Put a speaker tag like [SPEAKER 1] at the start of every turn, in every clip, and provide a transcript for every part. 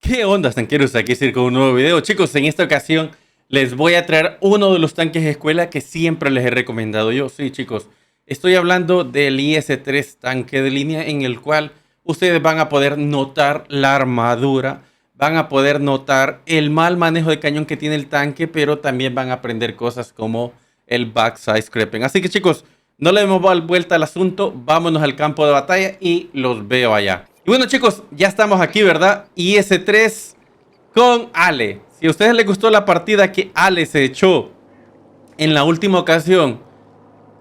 [SPEAKER 1] ¿Qué onda, tanqueros? Aquí estoy con un nuevo video. Chicos, en esta ocasión les voy a traer uno de los tanques de escuela que siempre les he recomendado yo. Sí, chicos, estoy hablando del IS-3 tanque de línea, en el cual ustedes van a poder notar la armadura, van a poder notar el mal manejo de cañón que tiene el tanque, pero también van a aprender cosas como el backside scraping. Así que, chicos, no le demos vuelta al asunto, vámonos al campo de batalla y los veo allá. Y bueno, chicos, ya estamos aquí, ¿verdad? IS-3 con Ale. Si a ustedes les gustó la partida que Ale se echó en la última ocasión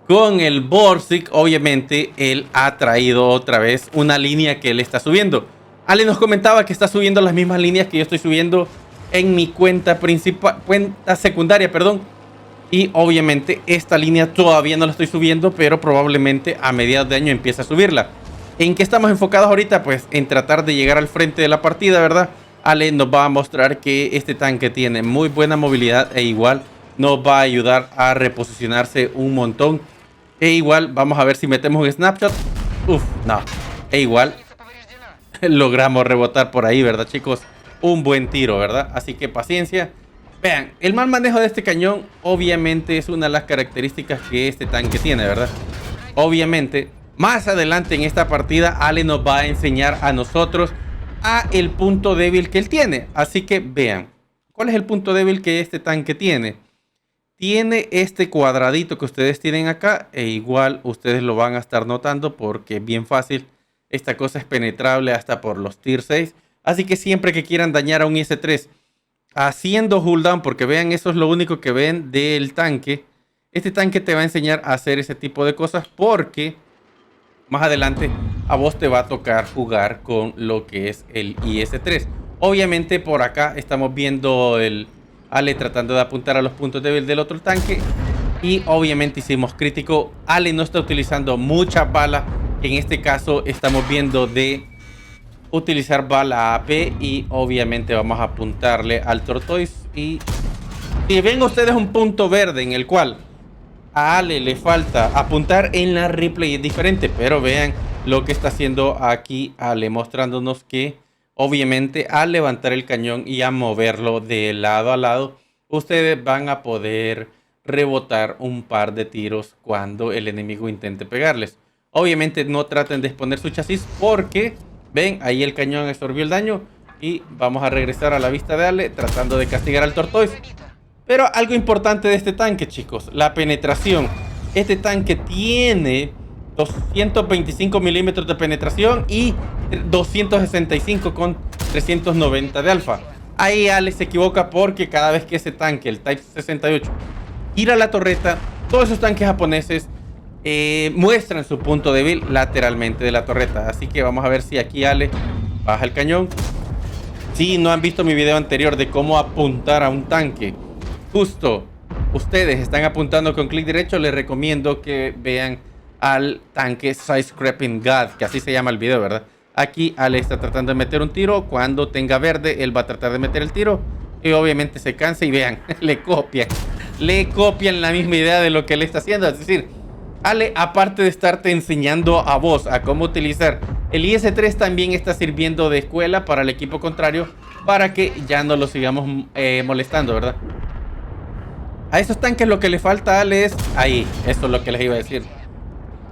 [SPEAKER 1] con el Borsig, obviamente él ha traído otra vez una línea que él está subiendo. Ale nos comentaba que está subiendo las mismas líneas que yo estoy subiendo en mi cuenta principal, cuenta secundaria, perdón. Y obviamente esta línea todavía no la estoy subiendo, pero probablemente a mediados de año empiece a subirla. ¿En qué estamos enfocados ahorita? Pues en tratar de llegar al frente de la partida, ¿verdad? Ale nos va a mostrar que este tanque tiene muy buena movilidad e igual nos va a ayudar a reposicionarse un montón. E igual vamos a ver si metemos un snapshot. Uf, no. E igual logramos rebotar por ahí, ¿verdad, chicos? Un buen tiro, ¿verdad? Así que paciencia. Vean, el mal manejo de este cañón obviamente es una de las características que este tanque tiene, ¿verdad? Obviamente, más adelante en esta partida, Ale nos va a enseñar a nosotros el punto débil que él tiene. Así que vean, ¿cuál es el punto débil que este tanque tiene? Tiene este cuadradito que ustedes tienen acá, e igual ustedes lo van a estar notando porque es bien fácil. Esta cosa es penetrable hasta por los tier 6. Así que siempre que quieran dañar a un IS-3 haciendo cooldown, porque vean, eso es lo único que ven del tanque. Este tanque te va a enseñar a hacer ese tipo de cosas porque más adelante a vos te va a tocar jugar con lo que es el IS-3. Obviamente por acá estamos viendo el Ale tratando de apuntar a los puntos débiles del otro tanque. Y obviamente hicimos crítico. Ale no está utilizando muchas balas. En este caso estamos viendo de utilizar bala AP. Y obviamente vamos a apuntarle al Tortoise. Y si ven ustedes un punto verde en el cual a Ale le falta apuntar en la replay, es diferente, pero vean lo que está haciendo aquí Ale, mostrándonos que obviamente al levantar el cañón y a moverlo de lado a lado, ustedes van a poder rebotar un par de tiros cuando el enemigo intente pegarles. Obviamente no traten de exponer su chasis porque ven, ahí el cañón absorbió el daño. Y vamos a regresar a la vista de Ale tratando de castigar al Tortoise. Pero algo importante de este tanque, chicos, la penetración. Este tanque tiene 225 milímetros de penetración y 265 con 390 de alfa. Ahí Ale se equivoca porque cada vez que ese tanque, el Type 68, gira la torreta, todos esos tanques japoneses muestran su punto débil lateralmente de la torreta. Así que vamos a ver si aquí Ale baja el cañón. Si no han visto mi video anterior de cómo apuntar a un tanque, justo ustedes están apuntando con clic derecho, les recomiendo que vean al tanque Side Scraping God, que así se llama el video, ¿verdad? Aquí Ale está tratando de meter un tiro. Cuando tenga verde, él va a tratar de meter el tiro. Y obviamente se cansa y vean, le copian la misma idea de lo que él está haciendo. Es decir, Ale, aparte de estarte enseñando a vos a cómo utilizar el IS-3, también está sirviendo de escuela para el equipo contrario, para que ya no lo sigamos molestando, ¿verdad? A esos tanques lo que le falta a Ale es ahí. Esto es lo que les iba a decir.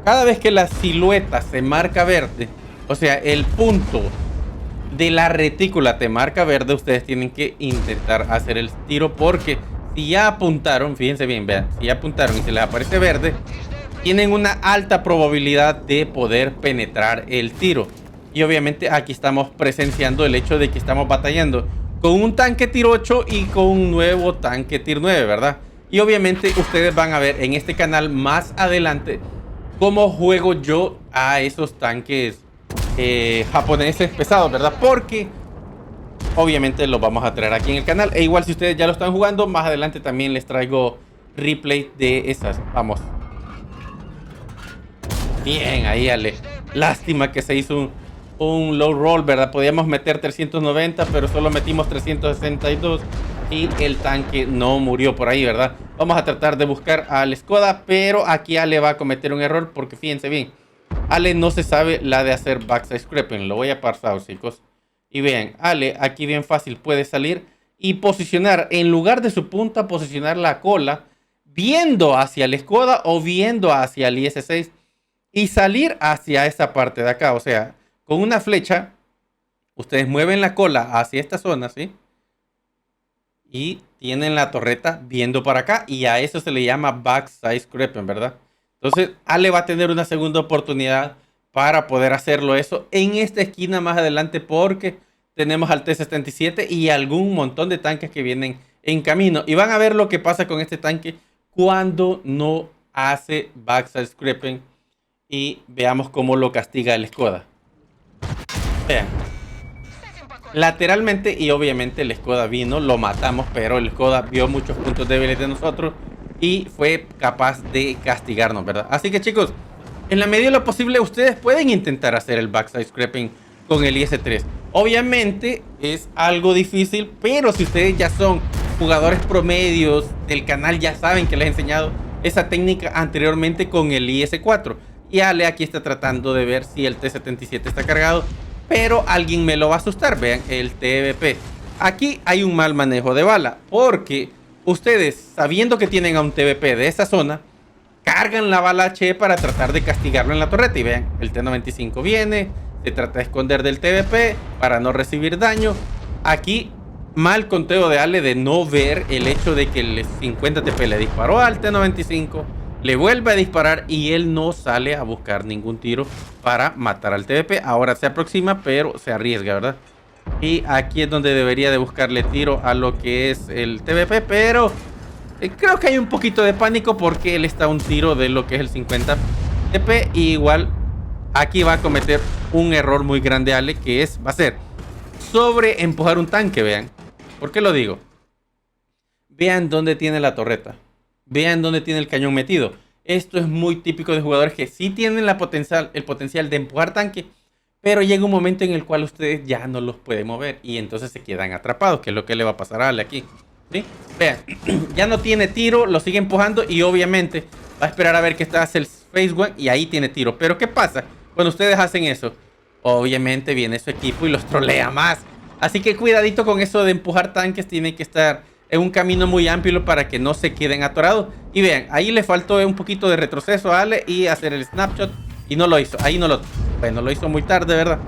[SPEAKER 1] Cada vez que la silueta se marca verde, o sea, el punto de la retícula te marca verde, ustedes tienen que intentar hacer el tiro, porque si ya apuntaron, fíjense bien, vean, si ya apuntaron y se les aparece verde, tienen una alta probabilidad de poder penetrar el tiro. Y obviamente aquí estamos presenciando el hecho de que estamos batallando con un tanque tier 8 y con un nuevo tanque tier 9, ¿verdad? Y obviamente ustedes van a ver en este canal más adelante cómo juego yo a esos tanques japoneses pesados, ¿verdad? Porque obviamente los vamos a traer aquí en el canal. E igual si ustedes ya lo están jugando, más adelante también les traigo replay de esas. Vamos. Bien, ahí Ale. Lástima que se hizo un low roll, ¿verdad? Podíamos meter 390, pero solo metimos 362 y el tanque no murió por ahí, ¿verdad? Vamos a tratar de buscar al Skoda, pero aquí Ale va a cometer un error porque fíjense bien, Ale no se sabe la de hacer backside scraping. Lo voy a pasar, chicos. Y vean, Ale aquí bien fácil puede salir y posicionar, en lugar de su punta, posicionar la cola viendo hacia el Skoda o viendo hacia el IS-6 y salir hacia esa parte de acá. O sea, con una flecha, ustedes mueven la cola hacia esta zona, ¿sí? Y tienen la torreta viendo para acá y a eso se le llama backside scraping, ¿verdad? Entonces, Ale va a tener una segunda oportunidad para poder hacerlo eso en esta esquina más adelante porque tenemos al T-77 y algún montón de tanques que vienen en camino. Y van a ver lo que pasa con este tanque cuando no hace backside scraping y veamos cómo lo castiga el Skoda. Vean. Lateralmente y obviamente el Skoda vino, lo matamos, pero el Skoda vio muchos puntos débiles de nosotros y fue capaz de castigarnos, ¿verdad? Así que chicos, en la medida de lo posible ustedes pueden intentar hacer el backside scraping con el IS-3. Obviamente es algo difícil, pero si ustedes ya son jugadores promedios del canal, ya saben que les he enseñado esa técnica anteriormente con el IS-4. Y Ale aquí está tratando de ver si el T-77 está cargado, pero alguien me lo va a asustar. Vean el TVP. Aquí hay un mal manejo de bala, porque ustedes, sabiendo que tienen a un TVP de esa zona, cargan la bala H para tratar de castigarlo en la torreta. Y vean, el T-95 viene, se trata de esconder del TVP para no recibir daño. Aquí, mal conteo de Ale de no ver el hecho de que el 50 TP le disparó al T-95, le vuelve a disparar y él no sale a buscar ningún tiro para matar al TVP. Ahora se aproxima, pero se arriesga, ¿verdad? Y aquí es donde debería de buscarle tiro a lo que es el TVP, pero creo que hay un poquito de pánico porque él está a un tiro de lo que es el 50 TP. Y igual aquí va a cometer un error muy grande Ale, que va a ser sobre empujar un tanque. Vean, ¿por qué lo digo? Vean dónde tiene la torreta. Vean dónde tiene el cañón metido. Esto es muy típico de jugadores que sí tienen el potencial de empujar tanque, pero llega un momento en el cual ustedes ya no los pueden mover y entonces se quedan atrapados, que es lo que le va a pasar a Ale aquí. ¿Sí? Vean, ya no tiene tiro, lo sigue empujando y obviamente va a esperar a ver que hace el phase one y ahí tiene tiro. Pero ¿qué pasa cuando ustedes hacen eso? Obviamente viene su equipo y los trolea más. Así que cuidadito con eso de empujar tanques, tiene que estar en un camino muy amplio para que no se queden atorados. Y vean, ahí le faltó un poquito de retroceso a Ale y hacer el snapshot y no lo hizo. Ahí no lo... Bueno, lo hizo muy tarde, ¿verdad?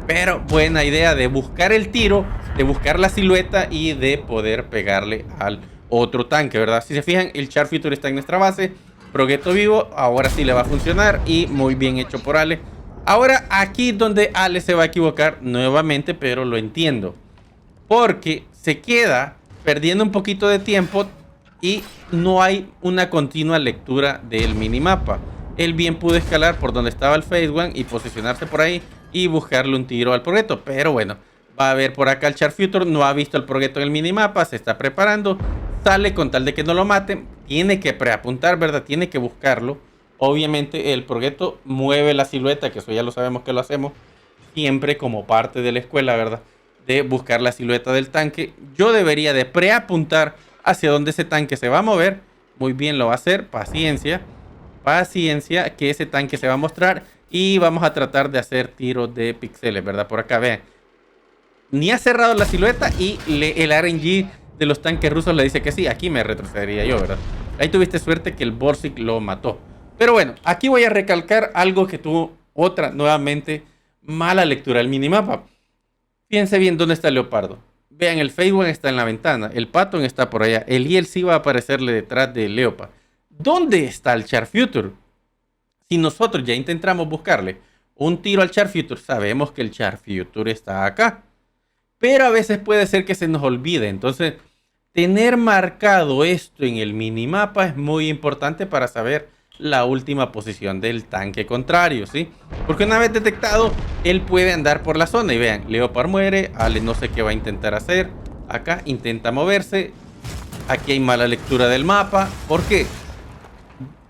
[SPEAKER 1] Pero buena idea de buscar el tiro, de buscar la silueta y de poder pegarle al otro tanque, ¿verdad? Si se fijan, el Char Future está en nuestra base. Progetto vivo, ahora sí le va a funcionar y muy bien hecho por Ale. Ahora aquí donde Ale se va a equivocar nuevamente, pero lo entiendo. Porque se queda perdiendo un poquito de tiempo y no hay una continua lectura del minimapa. Él bien pudo escalar por donde estaba el phase one y posicionarse por ahí y buscarle un tiro al Progetto. Pero bueno, va a ver por acá el Char Future, no ha visto el Progetto en el minimapa, se está preparando, sale con tal de que no lo maten. Tiene que preapuntar, ¿verdad? Tiene que buscarlo. Obviamente el Progetto mueve la silueta, que eso ya lo sabemos que lo hacemos siempre como parte de la escuela, ¿verdad? De buscar la silueta del tanque. Yo debería de preapuntar hacia donde ese tanque se va a mover. Muy bien lo va a hacer, paciencia. Paciencia, que ese tanque se va a mostrar. Y vamos a tratar de hacer tiros de píxeles, ¿verdad? Por acá, vean. Ni ha cerrado la silueta y el RNG de los tanques rusos le dice que sí. Aquí me retrocedería yo, ¿verdad? Ahí tuviste suerte que el Borsig lo mató. Pero bueno, aquí voy a recalcar algo que tuvo otra, nuevamente, mala lectura del minimapa. Fíjense bien dónde está el Leopardo. Vean, el phase one está en la ventana. El Patton está por allá. El ILC va a aparecerle detrás del Leopard. ¿Dónde está el Char Future? Si nosotros ya intentamos buscarle un tiro al Char Future, sabemos que el Char Future está acá. Pero a veces puede ser que se nos olvide. Entonces, tener marcado esto en el minimapa es muy importante para saber la última posición del tanque contrario, ¿sí? Porque una vez detectado, él puede andar por la zona. Y vean, Leopard muere, Ale no sé qué va a intentar hacer. Acá intenta moverse. Aquí hay mala lectura del mapa. ¿Por qué?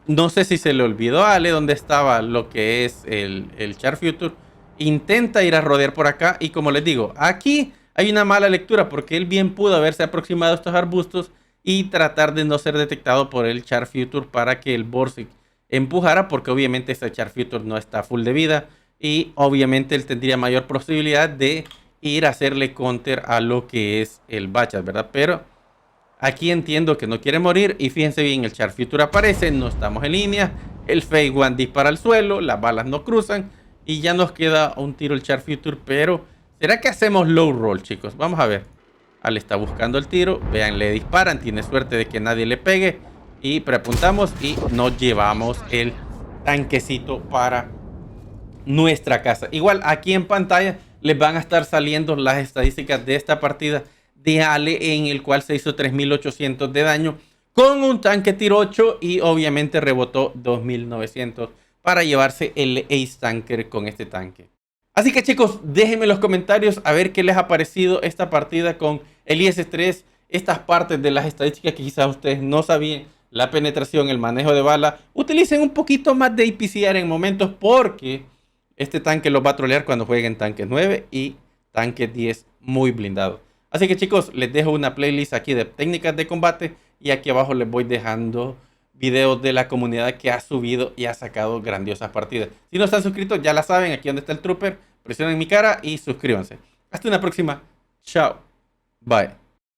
[SPEAKER 1] No sé si se le olvidó a Ale dónde estaba lo que es el Char Future. Intenta ir a rodear por acá. Y como les digo, aquí hay una mala lectura porque él bien pudo haberse aproximado a estos arbustos y tratar de no ser detectado por el Char Future para que el Borsig empujara, porque obviamente ese Char Future no está full de vida y obviamente él tendría mayor posibilidad de ir a hacerle counter a lo que es el Bachas, ¿verdad? Pero aquí entiendo que no quiere morir y fíjense bien, el Char Future aparece, no estamos en línea, el Fake One dispara al suelo, las balas no cruzan y ya nos queda un tiro el Char Future, pero ¿será que hacemos low roll, chicos? Vamos a ver. Al está buscando el tiro, vean, le disparan, tiene suerte de que nadie le pegue y preapuntamos y nos llevamos el tanquecito para nuestra casa. Igual aquí en pantalla les van a estar saliendo las estadísticas de esta partida de Ale, en el cual se hizo 3800 de daño con un tanque tier 8 y obviamente rebotó 2900 para llevarse el Ace Tanker con este tanque. Así que chicos, déjenme en los comentarios a ver qué les ha parecido esta partida con el IS-3, estas partes de las estadísticas que quizás ustedes no sabían, la penetración, el manejo de bala. Utilicen un poquito más de APCR en momentos porque este tanque los va a trolear cuando jueguen tanque 9 y tanque 10 muy blindado. Así que chicos, les dejo una playlist aquí de técnicas de combate y aquí abajo les voy dejando videos de la comunidad que ha subido y ha sacado grandiosas partidas. Si no están suscritos, ya la saben, aquí donde está el trooper, presionen mi cara y suscríbanse. Hasta una próxima. Chao. Bye.